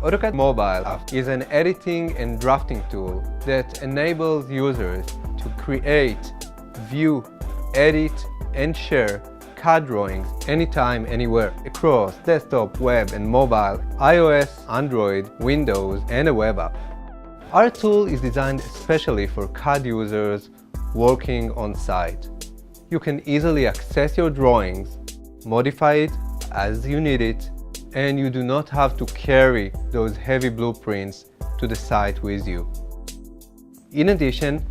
AutoCAD Mobile app is an editing and drafting tool that enables users to create, view, edit, and share CAD drawings anytime, anywhere, across desktop, web, and mobile, iOS, Android, Windows, and a web app. Our tool is designed especially for CAD users working on site. You can easily access your drawings, modify it as you need it, and you do not have to carry those heavy blueprints to the site with you. In addition,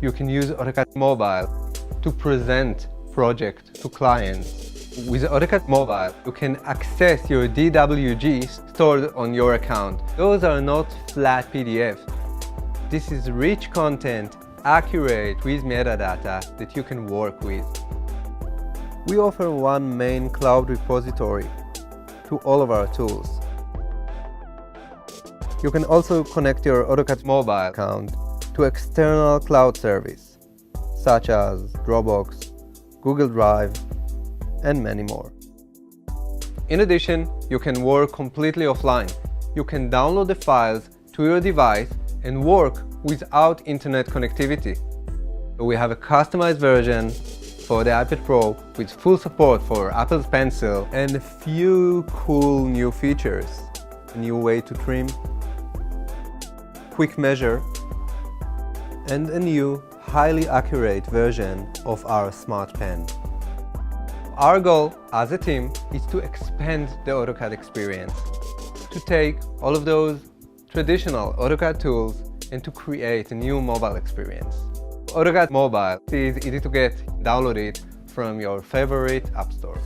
you can use AutoCAD Mobile to present projects to clients. With AutoCAD Mobile, you can access your DWGs stored on your account. Those are not flat PDFs. This is rich content, accurate with metadata that you can work with. We offer one main cloud repository to all of our tools. You can also connect your AutoCAD Mobile account to external cloud service, such as Dropbox, Google Drive, and many more. In addition, you can work completely offline. You can download the files to your device and work without internet connectivity. We have a customized version for the iPad Pro with full support for Apple's Pencil and a few cool new features. A new way to trim, quick measure, and a new highly accurate version of our Smart Pen. Our goal as a team is to expand the AutoCAD experience, to take all of those traditional AutoCAD tools and to create a new mobile experience. AutoCAD Mobile is easy to get. Download it from your favorite app store.